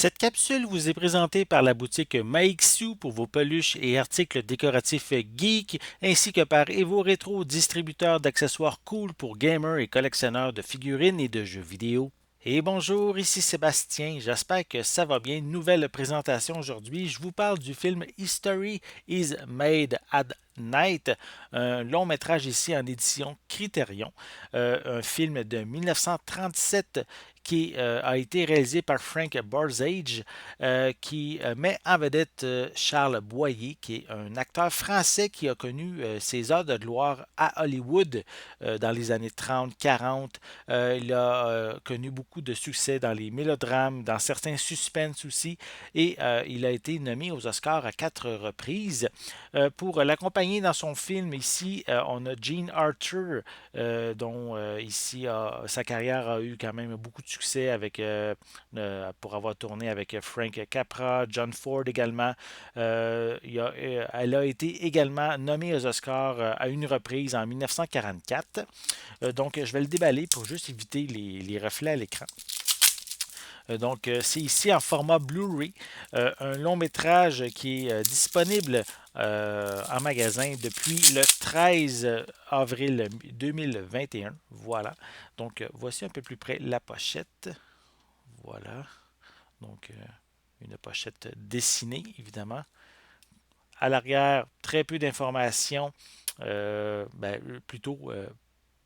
Cette capsule vous est présentée par la boutique Maixu pour vos peluches et articles décoratifs geek, ainsi que par Evo Retro, distributeur d'accessoires cool pour gamers et collectionneurs de figurines et de jeux vidéo. Et bonjour, ici Sébastien, j'espère que ça va bien. Nouvelle présentation aujourd'hui, je vous parle du film History is Made at Night, un long métrage ici en édition Criterion, un film de 1937 qui a été réalisé par Frank Borzage, qui met en vedette Charles Boyer, qui est un acteur français qui a connu ses heures de gloire à Hollywood dans les années 30-40. Il a connu beaucoup de succès dans les mélodrames, dans certains suspens aussi, et il a été nommé aux Oscars à 4 reprises. Pour l'accompagner dans son film, ici, on a Jean Arthur, dont ici sa carrière a eu quand même beaucoup de succès pour avoir tourné avec Frank Capra, John Ford également. Elle a été également nommée aux Oscars à une reprise en 1944. Donc, je vais le déballer pour juste éviter les reflets à l'écran. Donc, c'est ici en format Blu-ray, un long métrage qui est disponible en magasin depuis le 13 avril 2021. Voilà. Donc, voici un peu plus près la pochette. Voilà. Donc, une pochette dessinée, évidemment. À l'arrière, très peu d'informations, plutôt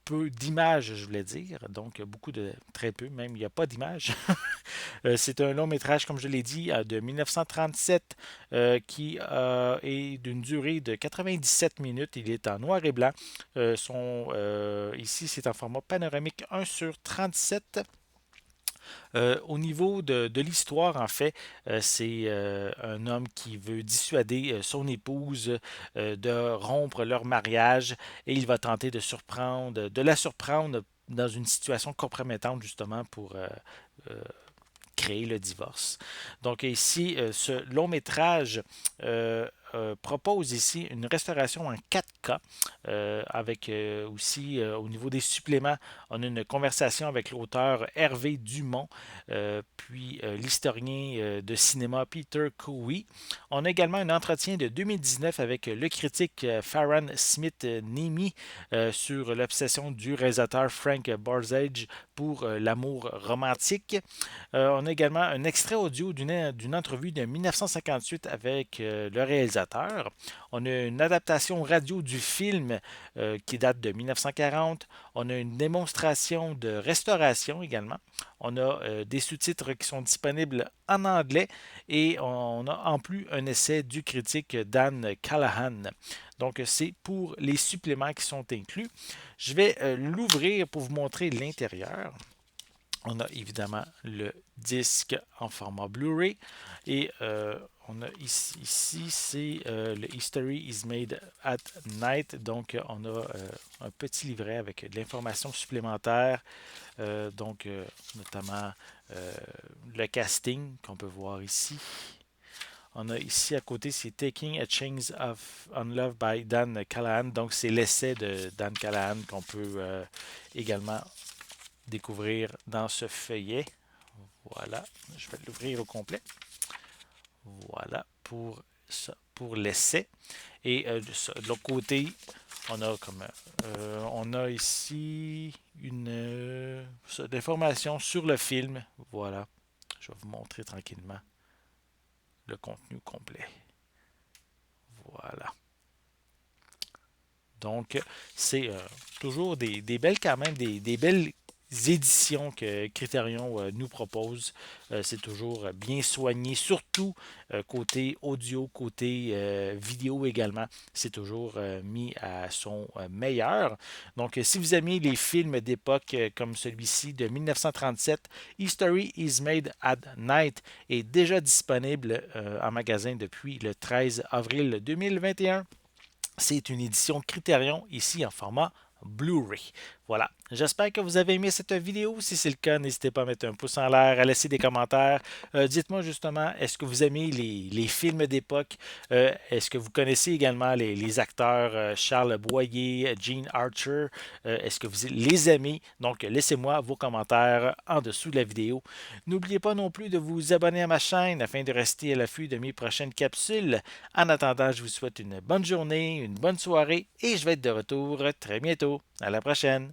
peu d'images, je voulais dire. Donc, beaucoup de très peu, même il n'y a pas d'images. C'est un long métrage, comme je l'ai dit, de 1937 qui est d'une durée de 97 minutes. Il est en noir et blanc. Ici, c'est en format panoramique 1 sur 37. Au niveau de l'histoire, en fait, c'est un homme qui veut dissuader son épouse de rompre leur mariage et il va tenter de la surprendre dans une situation compromettante justement pour euh, créer le divorce. Donc ici, ce long métrage propose ici une restauration en 4K avec aussi au niveau des suppléments, on a une conversation avec l'auteur Hervé Dumont, puis l'historien de cinéma Peter Cowie. On a également un entretien de 2019 avec le critique Farran Smith-Nemi sur l'obsession du réalisateur Frank Borzage pour l'amour romantique. On a également un extrait audio d'une entrevue de 1958 avec le réalisateur. On a une adaptation radio du film qui date de 1940. On a une démonstration de restauration également. On a des sous-titres qui sont disponibles en anglais et on a en plus un essai du critique Dan Callahan. Donc, c'est pour les suppléments qui sont inclus. Je vais l'ouvrir pour vous montrer l'intérieur. On a évidemment le disque en format Blu-ray et on a ici c'est le History is Made at Night. Donc, on a un petit livret avec de l'information supplémentaire, notamment euh, le casting qu'on peut voir ici. On a ici à côté, c'est Taking a Chance on Love by Dan Callahan. Donc, c'est l'essai de Dan Callahan qu'on peut également découvrir dans ce feuillet. Voilà, je vais l'ouvrir au complet. Voilà pour ça, pour l'essai. Et de l'autre côté, on a ici une d'informations sur le film. Voilà, je vais vous montrer tranquillement le contenu complet. Voilà. Donc, c'est toujours des belles, quand même, des belles éditions que Criterion nous propose. C'est toujours bien soigné, surtout côté audio, côté vidéo également. C'est toujours mis à son meilleur. Donc, si vous aimez les films d'époque comme celui-ci de 1937, History is Made at Night est déjà disponible en magasin depuis le 13 avril 2021. C'est une édition Criterion ici en format Blu-ray. Voilà. J'espère que vous avez aimé cette vidéo. Si c'est le cas, n'hésitez pas à mettre un pouce en l'air, à laisser des commentaires. Dites-moi justement, est-ce que vous aimez les films d'époque? Est-ce que vous connaissez également les acteurs Charles Boyer, Gene Archer? Est-ce que vous les aimez? Donc, laissez-moi vos commentaires en dessous de la vidéo. N'oubliez pas non plus de vous abonner à ma chaîne afin de rester à l'affût de mes prochaines capsules. En attendant, je vous souhaite une bonne journée, une bonne soirée et je vais être de retour très bientôt. À la prochaine!